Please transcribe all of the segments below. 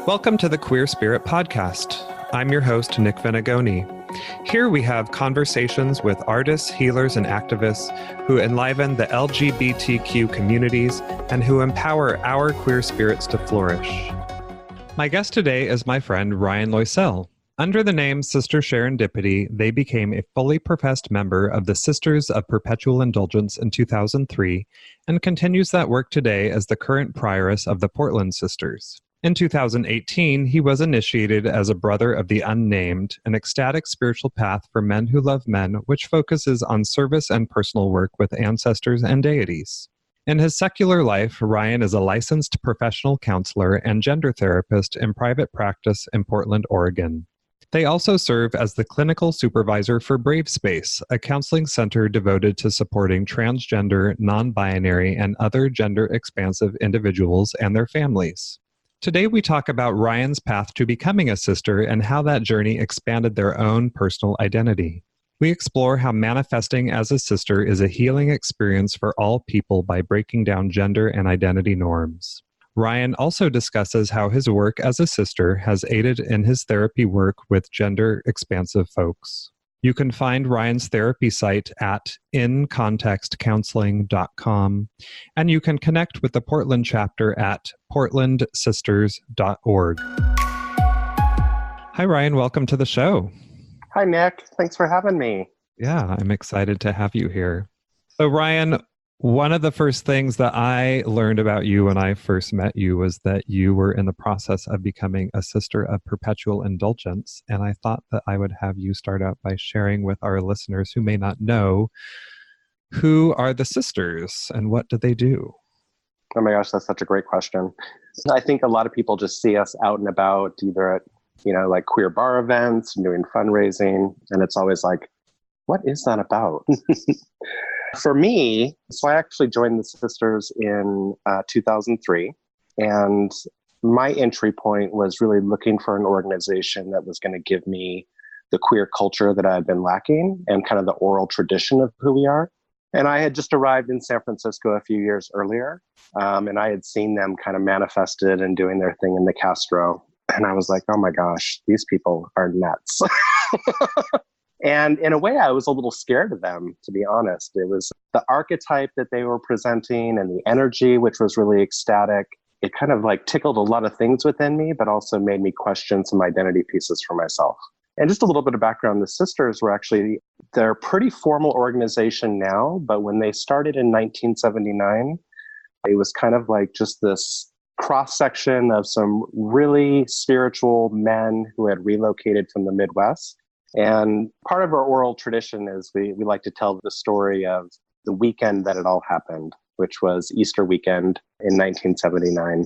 Welcome to the Queer Spirit Podcast. I'm your host, Nick Venegoni. Here we have conversations with artists, healers, and activists who enliven the LGBTQ communities and who empower our queer spirits to flourish. My guest today is my friend Ryan Loiselle. Under the name Sister Serendipity, they became a fully professed member of the Sisters of Perpetual Indulgence in 2003 and continues that work today as the current prioress of the Portland Sisters. In 2018, he was initiated as a Brother of the Unnamed, an ecstatic spiritual path for men who love men, which focuses on service and personal work with ancestors and deities. In his secular life, Ryan is a licensed professional counselor and gender therapist in private practice in Portland, Oregon. They also serve as the clinical supervisor for Brave Space, a counseling center devoted to supporting transgender, non-binary, and other gender-expansive individuals and their families. Today, we talk about Ryan's path to becoming a sister and how that journey expanded their own personal identity. We explore how manifesting as a sister is a healing experience for all people by breaking down gender and identity norms. Ryan also discusses how his work as a sister has aided in his therapy work with gender-expansive folks. You can find Ryan's therapy site at incontextcounseling.com, and you can connect with the Portland chapter at portlandsisters.org. Hi, Ryan. Welcome to the show. Hi, Nick. Thanks for having me. Yeah, I'm excited to have you here. So, Ryan, one of the first things that I learned about you when I first met you was that you were in the process of becoming a Sister of Perpetual Indulgence. And I thought that I would have you start out by sharing with our listeners who may not know, who are the sisters and what do they do? Oh my gosh, that's such a great question. I think a lot of people just see us out and about, either at, like queer bar events and doing fundraising. And it's always like, what is that about? For me, so I actually joined the Sisters in 2003, and my entry point was really looking for an organization that was going to give me the queer culture that I had been lacking and kind of the oral tradition of who we are. And I had just arrived in San Francisco a few years earlier, and I had seen them kind of manifested and doing their thing in the Castro. And I was like, oh my gosh, these people are nuts. And in a way, I was a little scared of them, to be honest. It was the archetype that they were presenting and the energy, which was really ecstatic. It kind of like tickled a lot of things within me, but also made me question some identity pieces for myself. And just a little bit of background, the Sisters were they're a pretty formal organization now, but when they started in 1979, it was kind of like just this cross-section of some really spiritual men who had relocated from the Midwest. And part of our oral tradition is we like to tell the story of the weekend that it all happened, which was Easter weekend in 1979.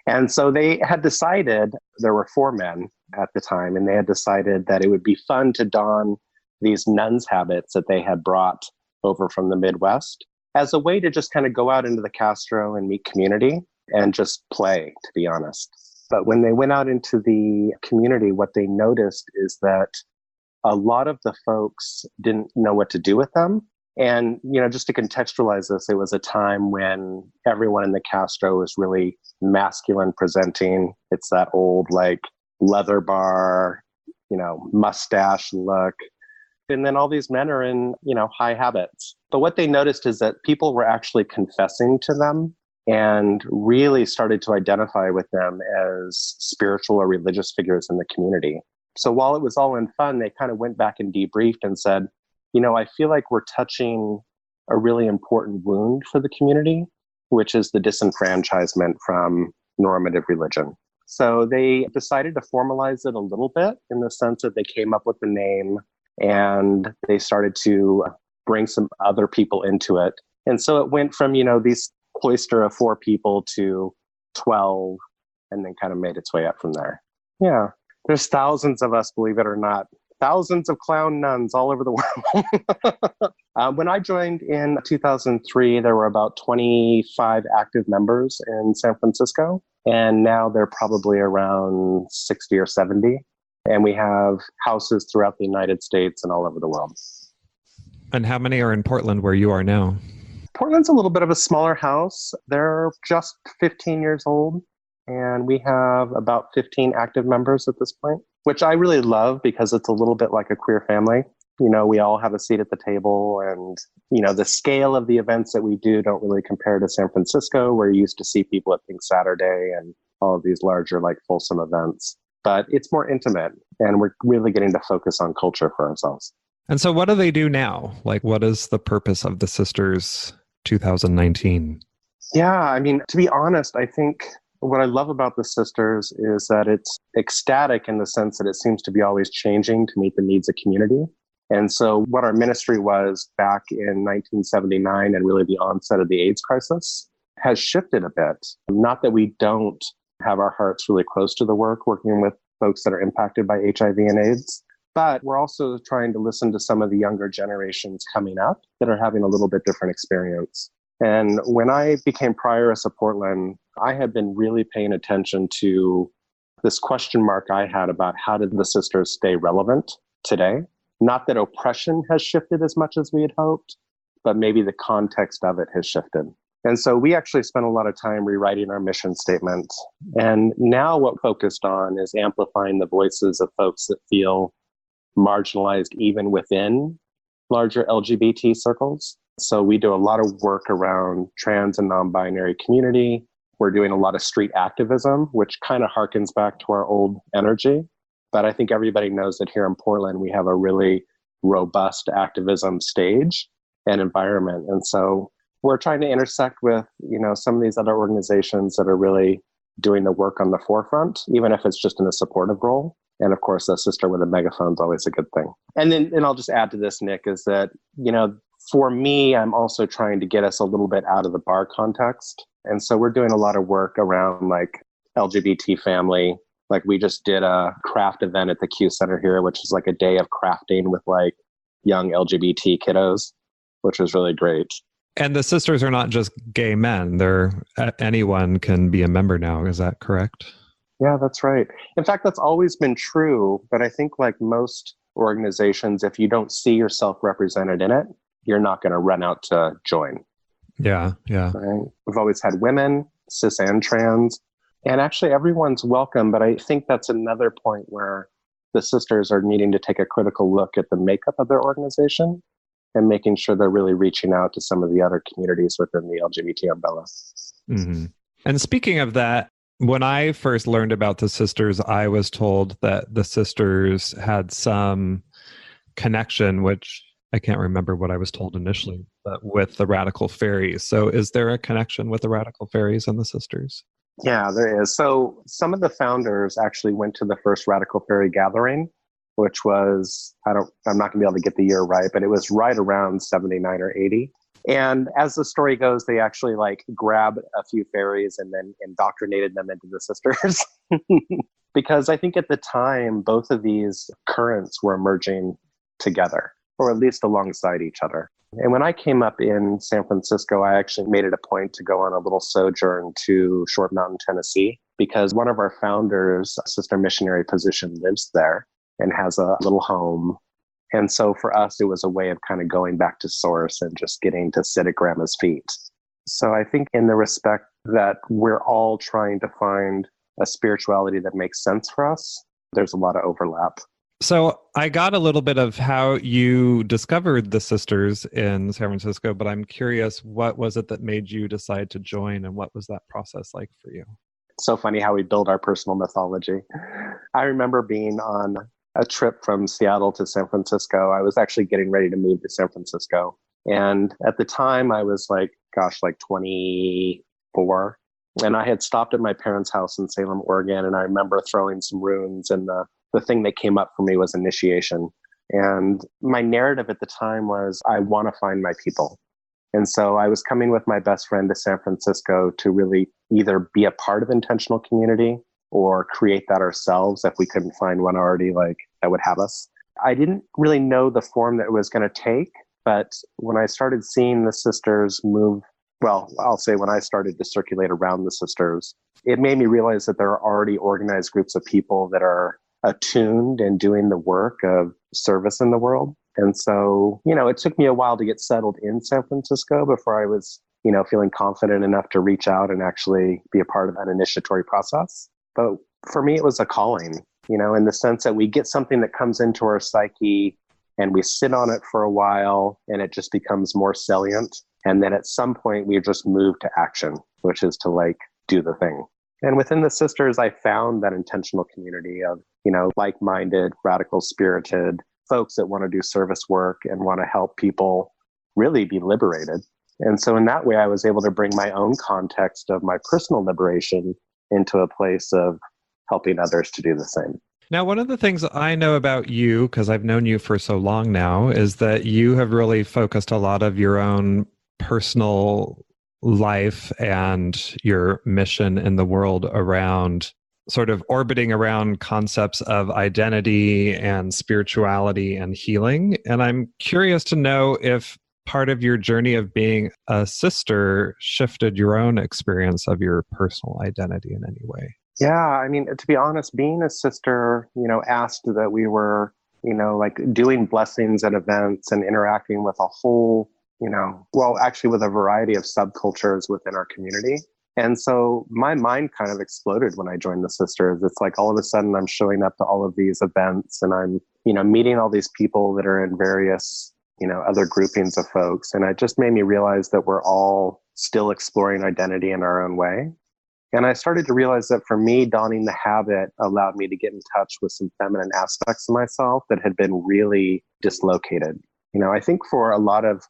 And so they had decided, there were 4 men at the time, and they had decided that it would be fun to don these nuns' habits that they had brought over from the Midwest as a way to just kind of go out into the Castro and meet community and just play, to be honest. But when they went out into the community, what they noticed is that a lot of the folks didn't know what to do with them. And, just to contextualize this, it was a time when everyone in the Castro was really masculine presenting. It's that old, leather bar, mustache look. And then all these men are in, high habits. But what they noticed is that people were actually confessing to them and really started to identify with them as spiritual or religious figures in the community. So while it was all in fun, they kind of went back and debriefed and said, I feel like we're touching a really important wound for the community, which is the disenfranchisement from normative religion. So they decided to formalize it a little bit in the sense that they came up with the name and they started to bring some other people into it. And so it went from, these cloister of 4 people to 12, and then kind of made its way up from there. Yeah. There's thousands of us, believe it or not. Thousands of clown nuns all over the world. When I joined in 2003, there were about 25 active members in San Francisco. And now they're probably around 60 or 70. And we have houses throughout the United States and all over the world. And how many are in Portland where you are now? Portland's a little bit of a smaller house. They're just 15 years old, and we have about 15 active members at this point, which I really love because it's a little bit like a queer family. We all have a seat at the table, and, the scale of the events that we do don't really compare to San Francisco, where you used to see people at Pink Saturday and all of these larger, like, fulsome events. But it's more intimate, and we're really getting to focus on culture for ourselves. And so what do they do now? Like, what is the purpose of the Sisters 2019? Yeah, I mean, to be honest, I think what I love about the Sisters is that it's ecstatic in the sense that it seems to be always changing to meet the needs of community. And so what our ministry was back in 1979 and really the onset of the AIDS crisis has shifted a bit. Not that we don't have our hearts really close to the work, working with folks that are impacted by HIV and AIDS, but we're also trying to listen to some of the younger generations coming up that are having a little bit different experience. And when I became prioress of Portland, I had been really paying attention to this question mark I had about how did the Sisters stay relevant today? Not that oppression has shifted as much as we had hoped, but maybe the context of it has shifted. And so we actually spent a lot of time rewriting our mission statement. And now what we're focused on is amplifying the voices of folks that feel marginalized even within larger LGBT circles. So we do a lot of work around trans and non-binary community. We're doing a lot of street activism, which kind of harkens back to our old energy. But I think everybody knows that here in Portland, we have a really robust activism stage and environment. And so we're trying to intersect with, some of these other organizations that are really doing the work on the forefront, even if it's just in a supportive role. And of course, a sister with a megaphone is always a good thing. And I'll just add to this, Nick, is that, for me, I'm also trying to get us a little bit out of the bar context. And so we're doing a lot of work around like LGBT family. Like we just did a craft event at the Q Center here, which is like a day of crafting with like young LGBT kiddos, which was really great. And the Sisters are not just gay men. Anyone can be a member now. Is that correct? Yeah, that's right. In fact, that's always been true. But I think like most organizations, if you don't see yourself represented in it, you're not going to run out to join. Yeah. Right? We've always had women, cis and trans, and actually everyone's welcome. But I think that's another point where the Sisters are needing to take a critical look at the makeup of their organization and making sure they're really reaching out to some of the other communities within the LGBT umbrella. Mm-hmm. And speaking of that, when I first learned about the Sisters, I was told that the Sisters had some connection, which I can't remember what I was told initially, but with the Radical Faeries. So is there a connection with the Radical Faeries and the Sisters? Yeah, there is. So some of the founders actually went to the first Radical Faerie gathering, which was, I'm not going to be able to get the year right, but it was right around 79 or 80. And as the story goes, they actually like grabbed a few fairies and then indoctrinated them into the Sisters. Because I think at the time, both of these currents were emerging together, or at least alongside each other. And when I came up in San Francisco, I actually made it a point to go on a little sojourn to Short Mountain, Tennessee, because one of our founders, Sister Missionary Position, lives there and has a little home. And so for us, it was a way of kind of going back to source and just getting to sit at grandma's feet. So I think in the respect that we're all trying to find a spirituality that makes sense for us, there's a lot of overlap. So I got a little bit of how you discovered the Sisters in San Francisco, but I'm curious, what was it that made you decide to join, and what was that process like for you? It's so funny how we build our personal mythology. I remember being on a trip from Seattle to San Francisco. I was actually getting ready to move to San Francisco. And at the time I was like 24. And I had stopped at my parents' house in Salem, Oregon. And I remember throwing some runes, and the thing that came up for me was initiation. And my narrative at the time was, I want to find my people. And so I was coming with my best friend to San Francisco to really either be a part of intentional community or create that ourselves if we couldn't find one already that would have us. I didn't really know the form that it was going to take, but when I started seeing the Sisters move, I'll say when I started to circulate around the Sisters, it made me realize that there are already organized groups of people that are attuned and doing the work of service in the world. And so, it took me a while to get settled in San Francisco before I was, feeling confident enough to reach out and actually be a part of that initiatory process. But for me, it was a calling, in the sense that we get something that comes into our psyche and we sit on it for a while and it just becomes more salient. And then at some point we just move to action, which is to do the thing. And within the sisters, I found that intentional community of, like-minded, radical spirited folks that want to do service work and want to help people really be liberated. And so in that way, I was able to bring my own context of my personal liberation into a place of helping others to do the same. Now, one of the things I know about you, because I've known you for so long now, is that you have really focused a lot of your own personal life and your mission in the world around sort of orbiting around concepts of identity and spirituality and healing. And I'm curious to know if part of your journey of being a sister shifted your own experience of your personal identity in any way. Yeah, I mean, to be honest, being a sister, asked that we were, doing blessings at events and interacting with a whole, actually with a variety of subcultures within our community. And so my mind kind of exploded when I joined the sisters. It's like all of a sudden I'm showing up to all of these events and I'm, meeting all these people that are in various, other groupings of folks. And it just made me realize that we're all still exploring identity in our own way. And I started to realize that for me, donning the habit allowed me to get in touch with some feminine aspects of myself that had been really dislocated. I think for a lot of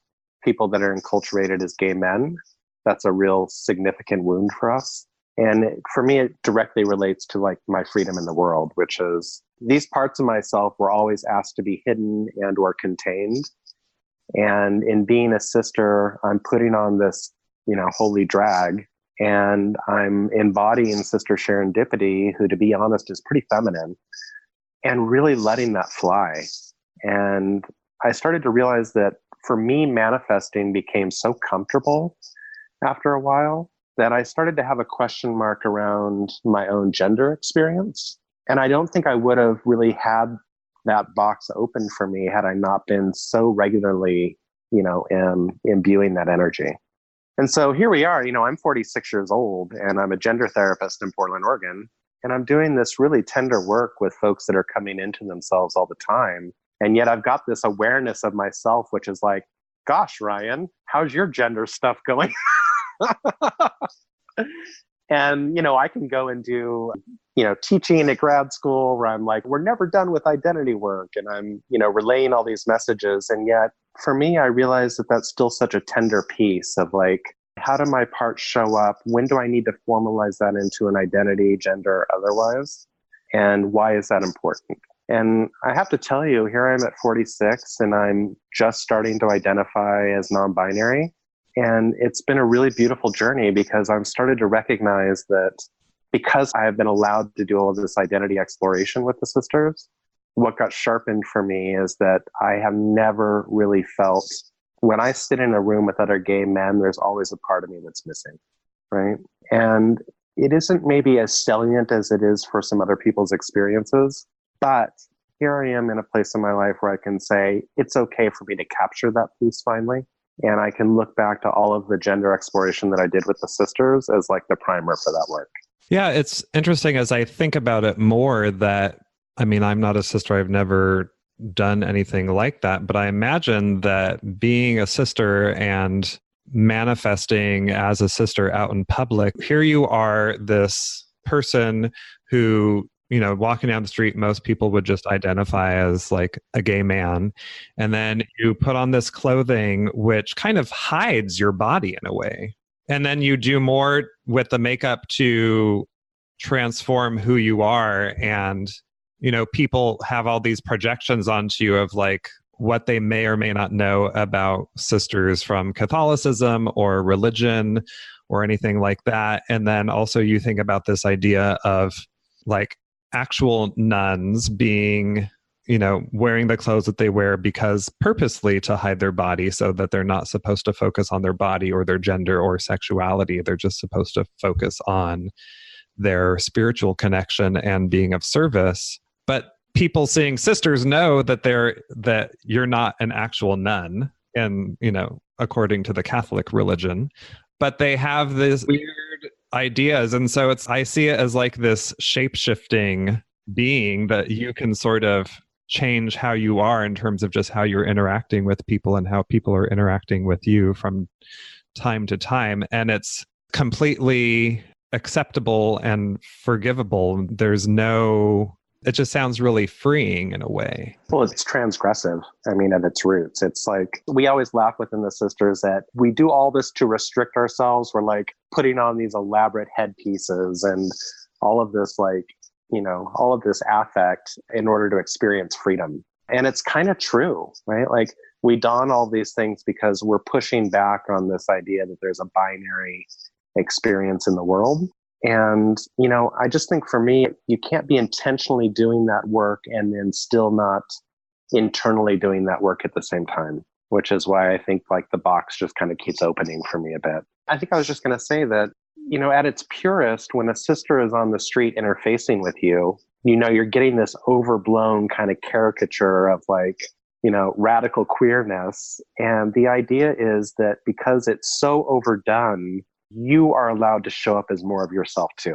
people that are enculturated as gay men, that's a real significant wound for us. And for me, it directly relates to my freedom in the world, which is these parts of myself were always asked to be hidden and or contained. And in being a sister, I'm putting on this, holy drag. And I'm embodying Sister Serendipity, who, to be honest, is pretty feminine, and really letting that fly. And I started to realize that for me, manifesting became so comfortable after a while that I started to have a question mark around my own gender experience. And I don't think I would have really had that box open for me had I not been so regularly, imbuing that energy. And so here we are, I'm 46 years old and I'm a gender therapist in Portland, Oregon. And I'm doing this really tender work with folks that are coming into themselves all the time. And yet I've got this awareness of myself, which is like, gosh, Ryan, how's your gender stuff going? And, I can go and do, teaching at grad school where I'm like, we're never done with identity work. And I'm, relaying all these messages. And yet for me, I realize that that's still such a tender piece of how do my parts show up? When do I need to formalize that into an identity, gender, otherwise? And why is that important? And I have to tell you, here I am at 46 and I'm just starting to identify as non-binary. And it's been a really beautiful journey because I've started to recognize that because I have been allowed to do all of this identity exploration with the sisters, what got sharpened for me is that I have never really felt, when I sit in a room with other gay men, there's always a part of me that's missing, right? And it isn't maybe as salient as it is for some other people's experiences, but here I am in a place in my life where I can say, it's okay for me to capture that piece finally. And I can look back to all of the gender exploration that I did with the sisters as the primer for that work. Yeah, it's interesting as I think about it more that, I'm not a sister. I've never done anything like that, but I imagine that being a sister and manifesting as a sister out in public, here you are, this person who, walking down the street, most people would just identify as a gay man. And then you put on this clothing, which kind of hides your body in a way. And then you do more with the makeup to transform who you are. And, people have all these projections onto you of what they may or may not know about sisters from Catholicism or religion or anything like that. And then also you think about this idea of actual nuns being, wearing the clothes that they wear because purposely to hide their body so that they're not supposed to focus on their body or their gender or sexuality. They're just supposed to focus on their spiritual connection and being of service. But people seeing sisters know that you're not an actual nun, and according to the Catholic religion, but they have these weird ideas, and so I see it as like this shape-shifting being that you can sort of change how you are in terms of just how you're interacting with people and how people are interacting with you from time to time, and it's completely acceptable and forgivable. It just sounds really freeing in a way. Well, it's transgressive. I mean, at its roots, it's like we always laugh within the sisters that we do all this to restrict ourselves. We're like putting on these elaborate headpieces and all of this, all of this affect in order to experience freedom. And it's kind of true, right? Like we don all these things because we're pushing back on this idea that there's a binary experience in the world. And, I just think for me, you can't be intentionally doing that work and then still not internally doing that work at the same time, which is why I think like the box just kind of keeps opening for me a bit. I think I was just going to say that, at its purest, when a sister is on the street interfacing with you, you're getting this overblown kind of caricature of like, radical queerness. And the idea is that because it's so overdone, you are allowed to show up as more of yourself too,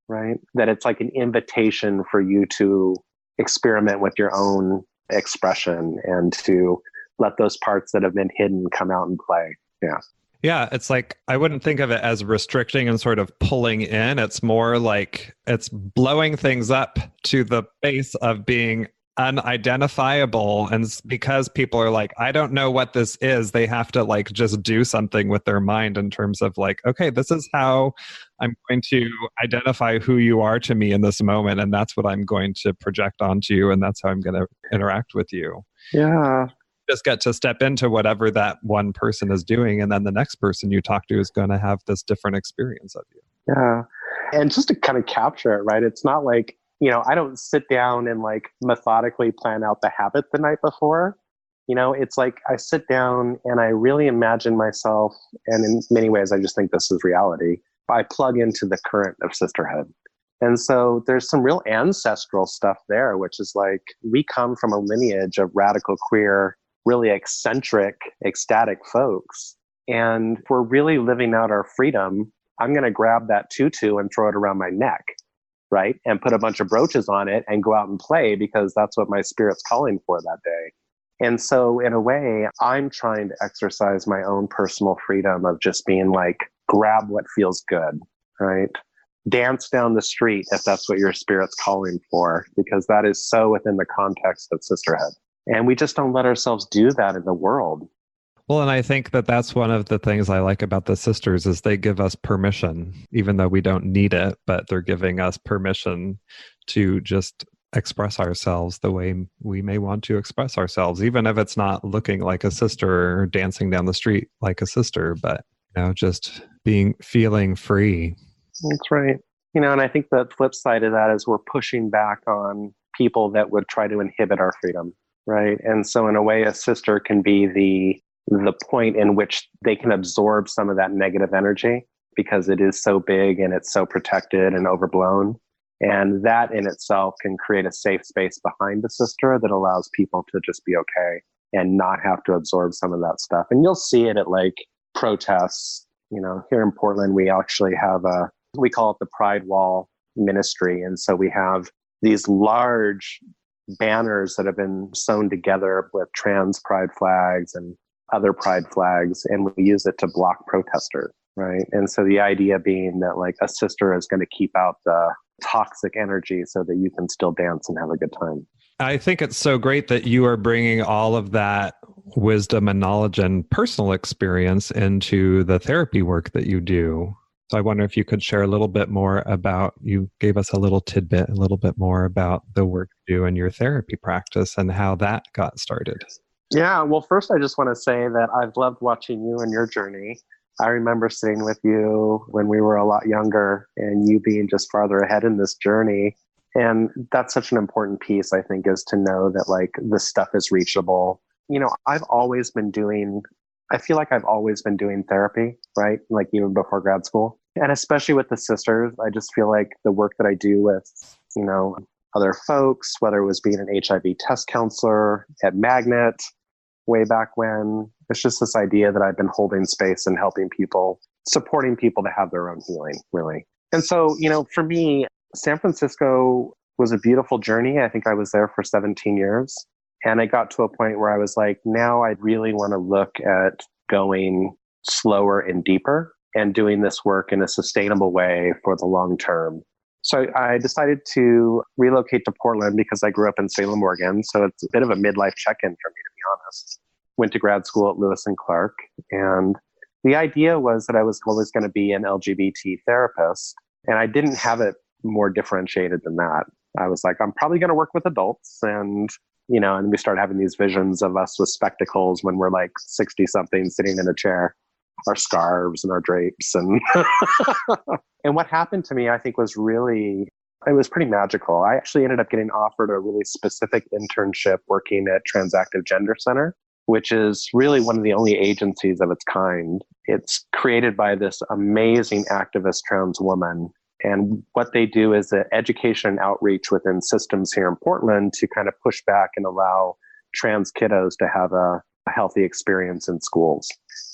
right? That it's like an invitation for you to experiment with your own expression and to let those parts that have been hidden come out and play. Yeah. Yeah, it's like, I wouldn't think of it as restricting and sort of pulling in. It's more like it's blowing things up to the base of being unidentifiable. And because people are like, I don't know what this is, they have to like just do something with their mind in terms of like, okay, this is how I'm going to identify who you are to me in this moment. And that's what I'm going to project onto you. And that's how I'm going to interact with you. Yeah. Just get to step into whatever that one person is doing. And then the next person you talk to is going to have this different experience of you. Yeah. And just to kind of capture it, right? It's not like, I don't sit down and like methodically plan out the habit the night before. It's like I sit down and I really imagine myself. And in many ways, I just think this is reality. I plug into the current of sisterhood. And so there's some real ancestral stuff there, which is like we come from a lineage of radical queer, really eccentric, ecstatic folks. And if we're really living out our freedom, I'm going to grab that tutu and throw it around my neck, right? And put a bunch of brooches on it and go out and play because that's what my spirit's calling for that day. And so in a way, I'm trying to exercise my own personal freedom of just being like, grab what feels good, right? Dance down the street if that's what your spirit's calling for, because that is so within the context of sisterhood. And we just don't let ourselves do that in the world. Well, and I think that that's one of the things I like about the sisters is they give us permission, even though we don't need it, but they're giving us permission to just express ourselves the way we may want to express ourselves, even if it's not looking like a sister or dancing down the street like a sister, but just feeling free. That's right. And I think the flip side of that is we're pushing back on people that would try to inhibit our freedom, right? And so in a way, a sister can be the point in which they can absorb some of that negative energy because it is so big and it's so protected and overblown. And that in itself can create a safe space behind the sister that allows people to just be okay and not have to absorb some of that stuff. And you'll see it at like protests. Here in Portland, we actually have we call it the Pride Wall ministry. And so we have these large banners that have been sewn together with trans pride flags and other pride flags, and we use it to block protesters, right? And so the idea being that like a sister is going to keep out the toxic energy so that you can still dance and have a good time. I think it's so great that you are bringing all of that wisdom and knowledge and personal experience into the therapy work that you do. So I wonder if you could share a little bit more about, you gave us a little tidbit, a little bit more about the work you do in your therapy practice and how that got started. Yeah, well, first I just want to say that I've loved watching you and your journey. I remember sitting with you when we were a lot younger and you being just farther ahead in this journey. And that's such an important piece, I think, is to know that like this stuff is reachable. I feel like I've always been doing therapy, right? Like even before grad school. And especially with the sisters, I just feel like the work that I do with, other folks, whether it was being an HIV test counselor at Magnet way back when. It's just this idea that I've been holding space and helping people, supporting people to have their own healing, really. And so, for me, San Francisco was a beautiful journey. I think I was there for 17 years. And I got to a point where I was like, now I really want to look at going slower and deeper and doing this work in a sustainable way for the long term. So I decided to relocate to Portland because I grew up in Salem, Oregon. So it's a bit of a midlife check-in for me, to be honest. Went to grad school at Lewis and Clark. And the idea was that I was always going to be an LGBT therapist. And I didn't have it more differentiated than that. I was like, I'm probably going to work with adults. And we started having these visions of us with spectacles when we're like 60 something sitting in a chair, our scarves and our drapes. And and what happened to me, I think, it was pretty magical. I actually ended up getting offered a really specific internship working at Transactive Gender Center, which is really one of the only agencies of its kind. It's created by this amazing activist trans woman. And what they do is education and outreach within systems here in Portland to kind of push back and allow trans kiddos to have a healthy experience in schools.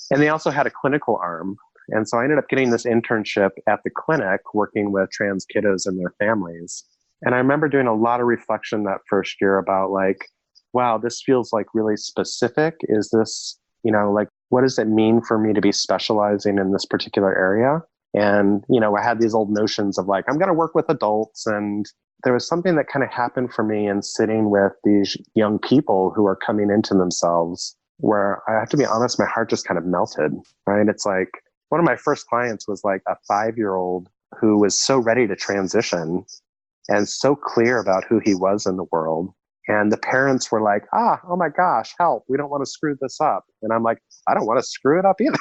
And they also had a clinical arm. And so I ended up getting this internship at the clinic working with trans kiddos and their families. And I remember doing a lot of reflection that first year about like, wow, this feels like really specific. Is this, what does it mean for me to be specializing in this particular area? And, I had these old notions of like, I'm going to work with adults. And there was something that kind of happened for me in sitting with these young people who are coming into themselves, where I have to be honest, my heart just kind of melted, right? It's like, one of my first clients was like a 5-year-old who was so ready to transition and so clear about who he was in the world. And the parents were like, oh my gosh, help. We don't want to screw this up. And I'm like, I don't want to screw it up either.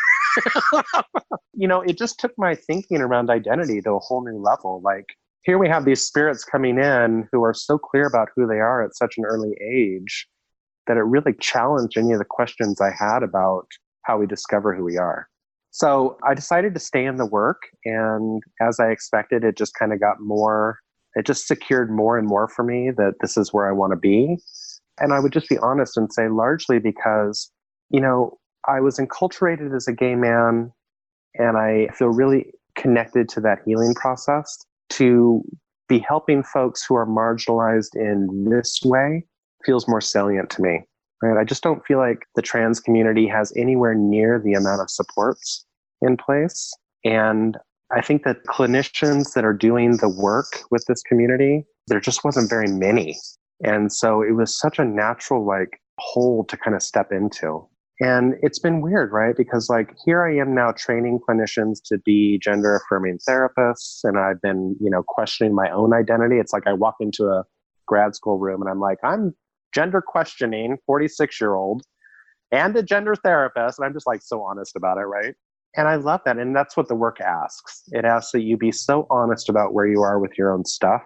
It just took my thinking around identity to a whole new level. Like, here we have these spirits coming in who are so clear about who they are at such an early age that it really challenged any of the questions I had about how we discover who we are. So I decided to stay in the work. And as I expected, it just kind of it just secured more and more for me that this is where I want to be. And I would just be honest and say largely because, I was enculturated as a gay man, and I feel really connected to that healing process. To be helping folks who are marginalized in this way feels more salient to me. Right? I just don't feel like the trans community has anywhere near the amount of supports in place. And I think that clinicians that are doing the work with this community, there just wasn't very many. And so it was such a natural hole to kind of step into. And it's been weird, right? Because here I am now training clinicians to be gender affirming therapists. And I've been, questioning my own identity. It's like I walk into a grad school room and I'm like, I'm gender questioning 46-year-old and a gender therapist. And I'm just so honest about it, right? And I love that. And that's what the work asks. It asks that you be so honest about where you are with your own stuff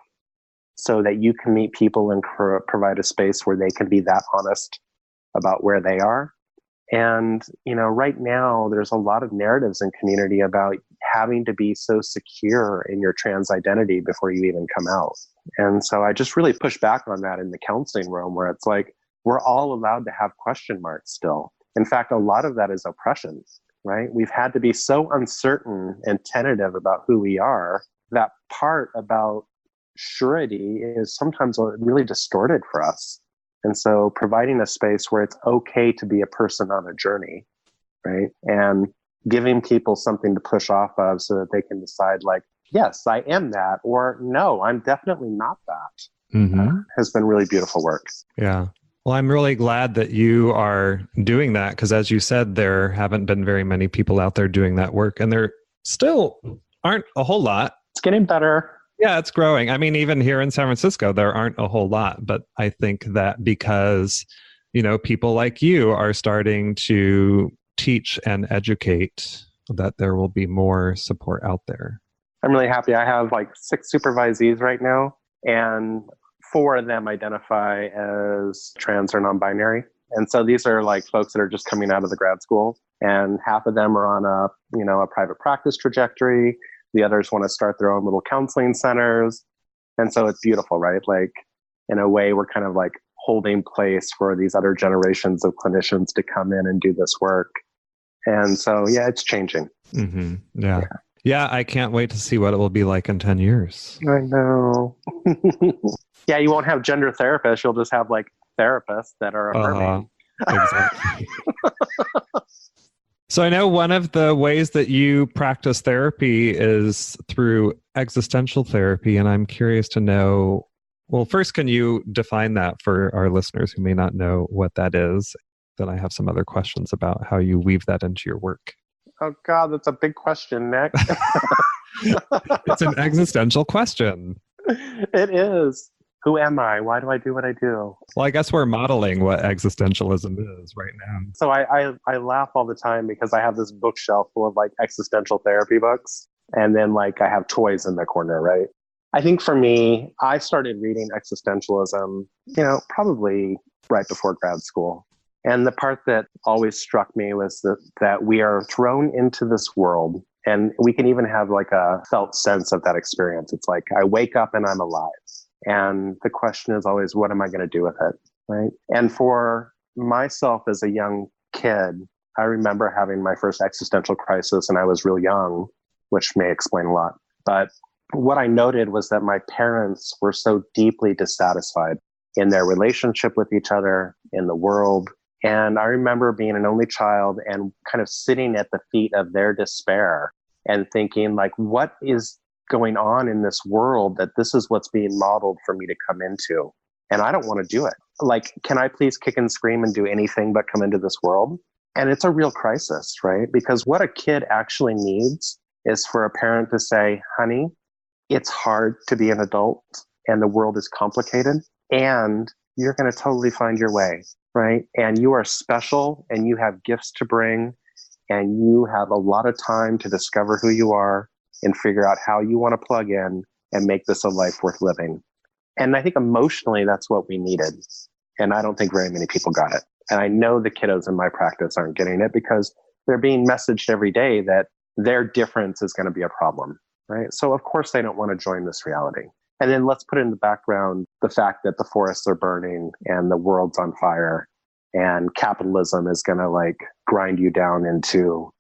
so that you can meet people and provide a space where they can be that honest about where they are. And, right now there's a lot of narratives in community about having to be so secure in your trans identity before you even come out. And so I just really push back on that in the counseling realm, where it's like, we're all allowed to have question marks still. In fact, a lot of that is oppression, right? We've had to be so uncertain and tentative about who we are. That part about surety is sometimes really distorted for us. And so providing a space where it's okay to be a person on a journey, right? And giving people something to push off of so that they can decide yes, I am that, or no, I'm definitely not that, has been really beautiful work. Yeah. Well, I'm really glad that you are doing that because, as you said, there haven't been very many people out there doing that work, and there still aren't a whole lot. It's getting better. Yeah, it's growing. I mean, even here in San Francisco, there aren't a whole lot. But I think that because, people like you are starting to teach and educate, that there will be more support out there. I'm really happy. I have 6 supervisees right now, and 4 of them identify as trans or non-binary. And so these are folks that are just coming out of the grad school, and half of them are on a private practice trajectory. The others want to start their own little counseling centers. And so it's beautiful, right? Like in a way, we're kind of like holding place for these other generations of clinicians to come in and do this work. And so, yeah, it's changing. Mm-hmm. Yeah. Yeah, I can't wait to see what it will be like in 10 years. I know. Yeah, you won't have gender therapists. You'll just have like therapists that are affirming. Exactly. So I know one of the ways that you practice therapy is through existential therapy, and I'm curious to know, well, first, can you define that for our listeners who may not know what that is? Then I have some other questions about how you weave that into your work. Oh, God, that's a big question, Nick. It's an existential question. It is. Who am I? Why do I do what I do? Well, I guess we're modeling what existentialism is right now. So I laugh all the time because I have this bookshelf full of like existential therapy books. And then like I have toys in the corner, right? I think for me, I started reading existentialism, probably right before grad school. And the part that always struck me was that we are thrown into this world, and we can even have like a felt sense of that experience. It's like I wake up and I'm alive. And the question is always, what am I going to do with it? Right. And for myself as a young kid, I remember having my first existential crisis, and I was real young, which may explain a lot. But what I noted was that my parents were so deeply dissatisfied in their relationship with each other, in the world. And I remember being an only child and kind of sitting at the feet of their despair and thinking, like, what is going on in this world that this is what's being modeled for me to come into? And I don't want to do it. Like, can I please kick and scream and do anything but come into this world? And it's a real crisis, right? Because what a kid actually needs is for a parent to say, honey, it's hard to be an adult and the world is complicated and you're going to totally find your way, right? And you are special and you have gifts to bring and you have a lot of time to discover who you are and figure out how you want to plug in and make this a life worth living. And I think emotionally, that's what we needed. And I don't think very many people got it. And I know the kiddos in my practice aren't getting it because they're being messaged every day that their difference is going to be a problem, right? So of course they don't want to join this reality. And then let's put in the background the fact that the forests are burning and the world's on fire and capitalism is going to like grind you down into ...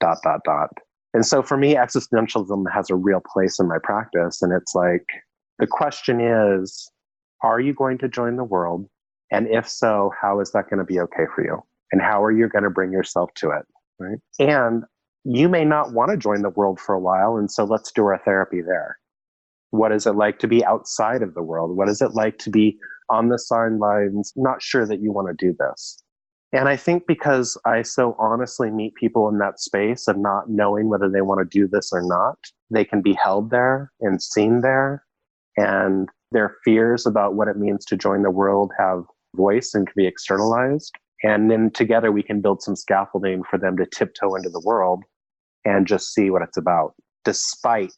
And so for me, existentialism has a real place in my practice. And it's like, the question is, are you going to join the world? And if so, how is that going to be okay for you? And how are you going to bring yourself to it? Right? And you may not want to join the world for a while. And so let's do our therapy there. What is it like to be outside of the world? What is it like to be on the sidelines, not sure that you want to do this? And I think because I so honestly meet people in that space of not knowing whether they want to do this or not, they can be held there and seen there. And their fears about what it means to join the world have voice and can be externalized. And then together we can build some scaffolding for them to tiptoe into the world and just see what it's about, despite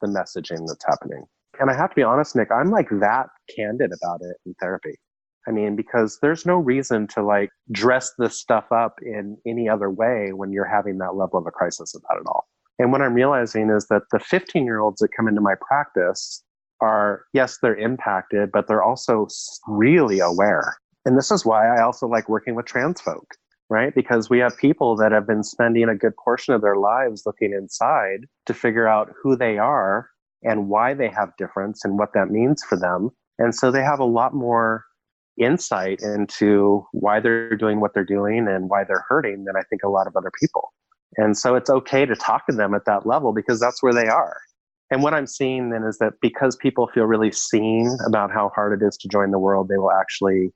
the messaging that's happening. And I have to be honest, Nick, I'm like that candid about it in therapy. I mean, because there's no reason to like dress this stuff up in any other way when you're having that level of a crisis about it all. And what I'm realizing is that the 15-year-olds that come into my practice are, yes, they're impacted, but they're also really aware. And this is why I also like working with trans folk, right? Because we have people that have been spending a good portion of their lives looking inside to figure out who they are and why they have difference and what that means for them. And so they have a lot more insight into why they're doing what they're doing and why they're hurting than I think a lot of other people. And so it's okay to talk to them at that level because that's where they are. And what I'm seeing then is that because people feel really seen about how hard it is to join the world, they will actually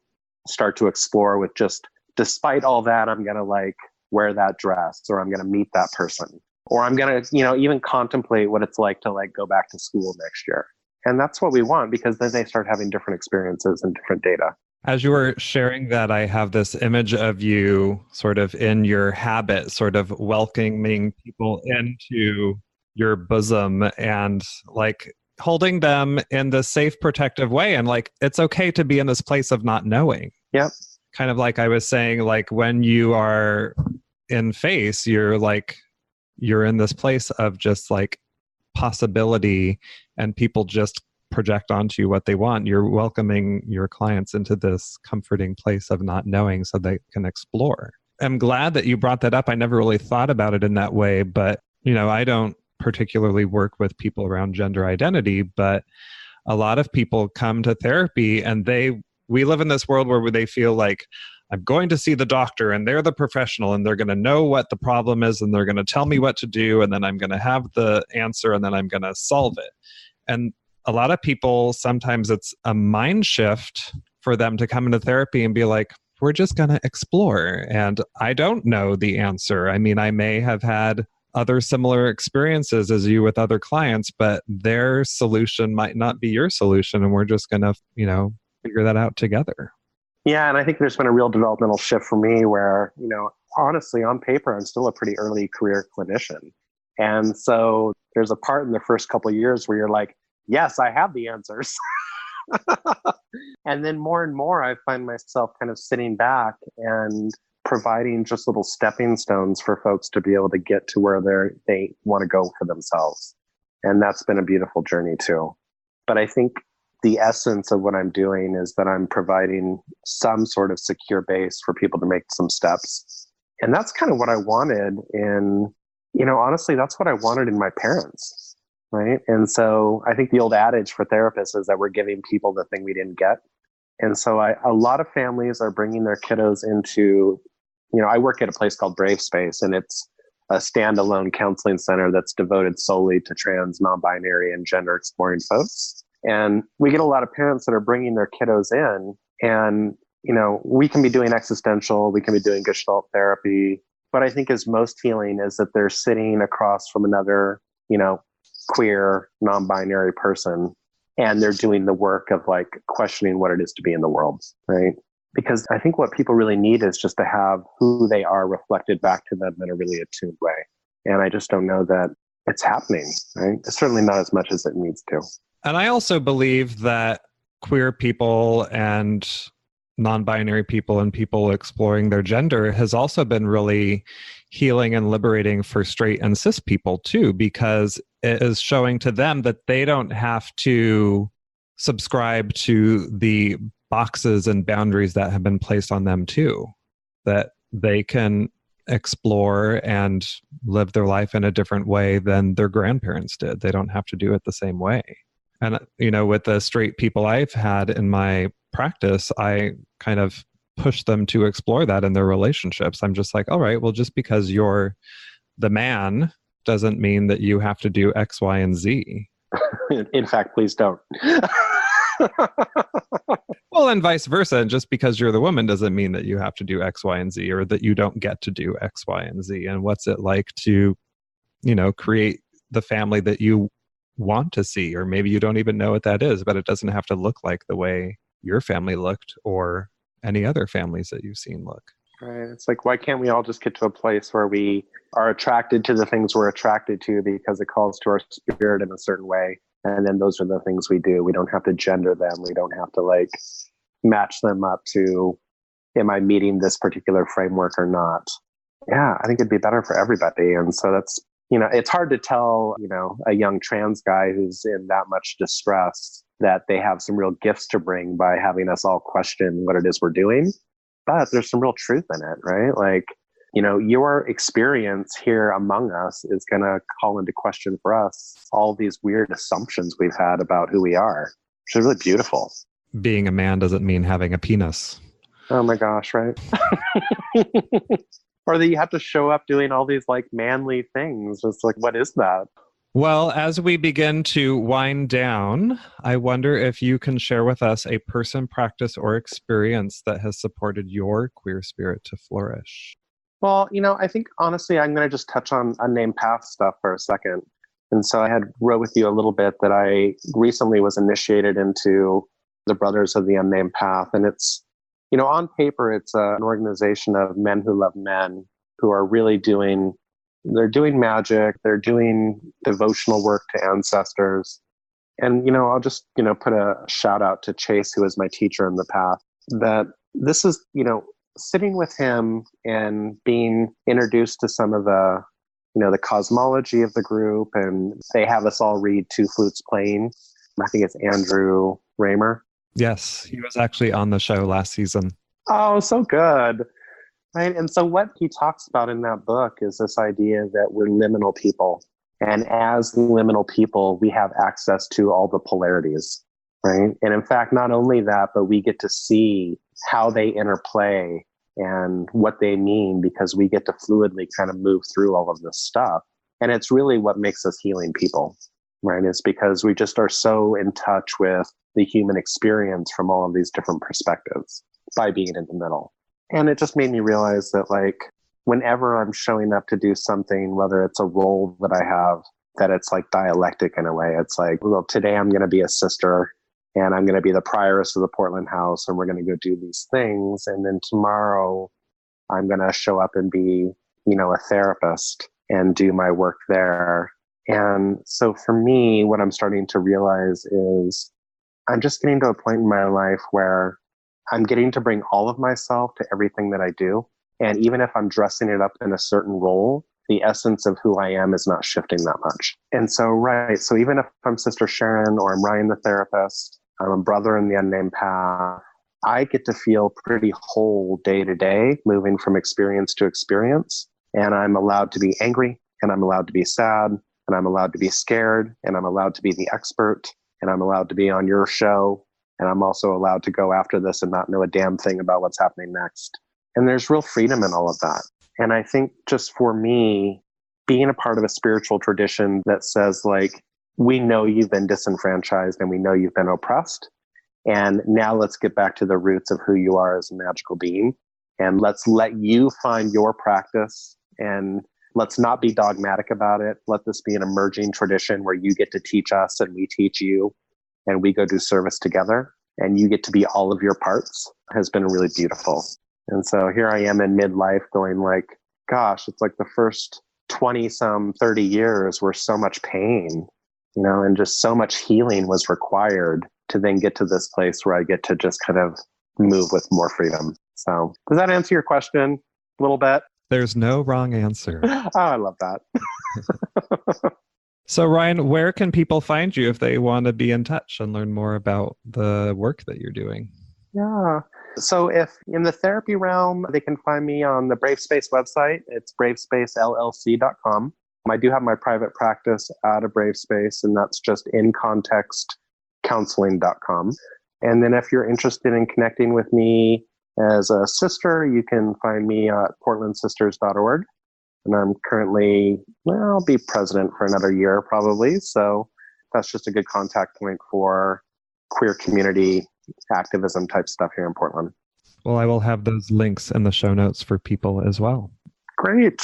start to explore with just, despite all that, I'm going to like wear that dress, or I'm going to meet that person, or I'm going to, even contemplate what it's like to like go back to school next year. And that's what we want, because then they start having different experiences and different data. As you were sharing that, I have this image of you sort of in your habit, sort of welcoming people into your bosom and like holding them in the safe, protective way. And like, it's okay to be in this place of not knowing. Yep. Kind of like I was saying, like when you are in face, you're in this place of just like possibility, and people just project onto you what they want. You're welcoming your clients into this comforting place of not knowing so they can explore. I'm glad that you brought that up. I never really thought about it in that way, but I don't particularly work with people around gender identity, but a lot of people come to therapy and we live in this world where they feel like, I'm going to see the doctor and they're the professional and they're going to know what the problem is and they're going to tell me what to do and then I'm going to have the answer and then I'm going to solve it. And a lot of people, sometimes it's a mind shift for them to come into therapy and be like, we're just going to explore. And I don't know the answer. I mean, I may have had other similar experiences as you with other clients, but their solution might not be your solution. And we're just going to, figure that out together. Yeah, and I think there's been a real developmental shift for me where, honestly, on paper, I'm still a pretty early career clinician. And so there's a part in the first couple of years where you're like, yes, I have the answers. And then more and more, I find myself kind of sitting back and providing just little stepping stones for folks to be able to get to where they want to go for themselves. And that's been a beautiful journey too. But I think the essence of what I'm doing is that I'm providing some sort of secure base for people to make some steps. And that's kind of what I wanted honestly, that's what I wanted in my parents, right? And so I think the old adage for therapists is that we're giving people the thing we didn't get. And so a lot of families are bringing their kiddos into, I work at a place called Brave Space, and it's a standalone counseling center that's devoted solely to trans, non-binary, and gender exploring folks. And we get a lot of parents that are bringing their kiddos in and, we can be doing existential, we can be doing Gestalt therapy. But I think as most healing is that they're sitting across from another, queer, non-binary person, and they're doing the work of like questioning what it is to be in the world, right? Because I think what people really need is just to have who they are reflected back to them in a really attuned way. And I just don't know that it's happening, right? It's certainly not as much as it needs to. And I also believe that queer people and non-binary people and people exploring their gender has also been really healing and liberating for straight and cis people too, because it is showing to them that they don't have to subscribe to the boxes and boundaries that have been placed on them too, that they can explore and live their life in a different way than their grandparents did. They don't have to do it the same way. And, with the straight people I've had in my practice, I kind of push them to explore that in their relationships. I'm just like, all right, well, just because you're the man doesn't mean that you have to do X, Y, and Z. In fact, please don't. Well, and vice versa. And just because you're the woman doesn't mean that you have to do X, Y, and Z, or that you don't get to do X, Y, and Z. And what's it like to, create the family that you want to see, or maybe you don't even know what that is, but it doesn't have to look like the way your family looked or any other families that you've seen look. Right. It's like, why can't we all just get to a place where we are attracted to the things we're attracted to because it calls to our spirit in a certain way? And then those are the things we do. We don't have to gender them. We don't have to match them up to, am I meeting this particular framework or not? Yeah, I think it'd be better for everybody. And so that's, it's hard to tell, a young trans guy who's in that much distress that they have some real gifts to bring by having us all question what it is we're doing. But there's some real truth in it, right? Your experience here among us is going to call into question for us all these weird assumptions we've had about who we are, which is really beautiful. Being a man doesn't mean having a penis. Oh my gosh, right? Or that you have to show up doing all these manly things. It's like, what is that? Well, as we begin to wind down, I wonder if you can share with us a person, practice, or experience that has supported your queer spirit to flourish. Well, I think honestly, I'm going to just touch on unnamed path stuff for a second. And so I had wrote with you a little bit that I recently was initiated into the Brothers of the Unnamed Path. And it's, on paper, it's an organization of men who love men who are really doing magic. They're doing devotional work to ancestors. And, I'll just, put a shout out to Chase, who was my teacher in the path, that this is, sitting with him and being introduced to some of the, the cosmology of the group. And they have us all read Two Flutes Playing, I think it's Andrew Raymer. Yes, he was actually on the show last season. Oh, so good. Right. And so what he talks about in that book is this idea that we're liminal people. And as liminal people, we have access to all the polarities, right? And in fact, not only that, but we get to see how they interplay and what they mean, because we get to fluidly kind of move through all of this stuff. And it's really what makes us healing people, right? It's because we just are so in touch with the human experience from all of these different perspectives by being in the middle. And it just made me realize that, like, whenever I'm showing up to do something, whether it's a role that I have, that it's like dialectic in a way. It's like, well, today I'm going to be a sister and I'm going to be the prioress of the Portland house and we're going to go do these things. And then tomorrow I'm going to show up and be, a therapist and do my work there. And so for me, what I'm starting to realize is I'm just getting to a point in my life where I'm getting to bring all of myself to everything that I do. And even if I'm dressing it up in a certain role, the essence of who I am is not shifting that much. And so, so even if I'm Sister Sharon or I'm Ryan the therapist, I'm a brother in the unnamed path, I get to feel pretty whole day to day, moving from experience to experience. And I'm allowed to be angry, and I'm allowed to be sad, and I'm allowed to be scared, and I'm allowed to be the expert, and I'm allowed to be on your show. And I'm also allowed to go after this and not know a damn thing about what's happening next. And there's real freedom in all of that. And I think just for me, being a part of a spiritual tradition that says, like, we know you've been disenfranchised and we know you've been oppressed. And now let's get back to the roots of who you are as a magical being. And let's let you find your practice. And let's not be dogmatic about it. Let this be an emerging tradition where you get to teach us and we teach you. And we go do service together and you get to be all of your parts, has been really beautiful. And so here I am in midlife going like, gosh, it's like the first 30 years were so much pain, and just so much healing was required to then get to this place where I get to just kind of move with more freedom. So does that answer your question a little bit? There's no wrong answer. Oh, I love that. So Ryan, where can people find you if they want to be in touch and learn more about the work that you're doing? Yeah. So if in the therapy realm, they can find me on the Brave Space website. It's bravespacellc.com. I do have my private practice out of Brave Space, and that's just incontextcounseling.com. And then if you're interested in connecting with me as a sister, you can find me at portlandsisters.org. And I'm currently, I'll be president for another year probably. So that's just a good contact point for queer community activism type stuff here in Portland. Well, I will have those links in the show notes for people as well. Great.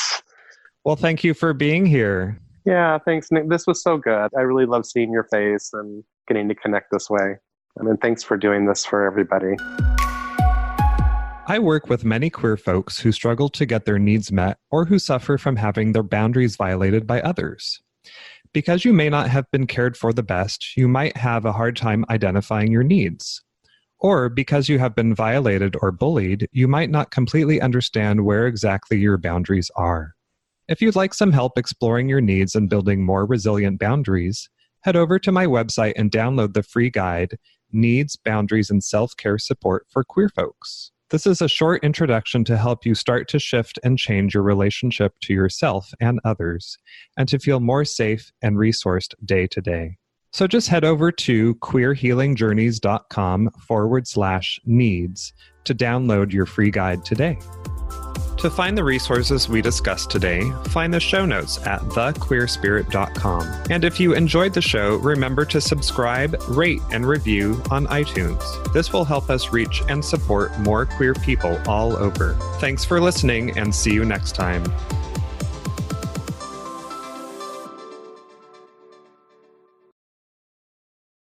Well, thank you for being here. Yeah, thanks, Nick. This was so good. I really love seeing your face and getting to connect this way. Thanks for doing this for everybody. I work with many queer folks who struggle to get their needs met or who suffer from having their boundaries violated by others. Because you may not have been cared for the best, you might have a hard time identifying your needs. Or because you have been violated or bullied, you might not completely understand where exactly your boundaries are. If you'd like some help exploring your needs and building more resilient boundaries, head over to my website and download the free guide, Needs, Boundaries, and Self-Care Support for Queer Folks. This is a short introduction to help you start to shift and change your relationship to yourself and others, and to feel more safe and resourced day to day. So just head over to queerhealingjourneys.com/needs to download your free guide today. To find the resources we discussed today, find the show notes at thequeerspirit.com. And if you enjoyed the show, remember to subscribe, rate, and review on iTunes. This will help us reach and support more queer people all over. Thanks for listening, and see you next time.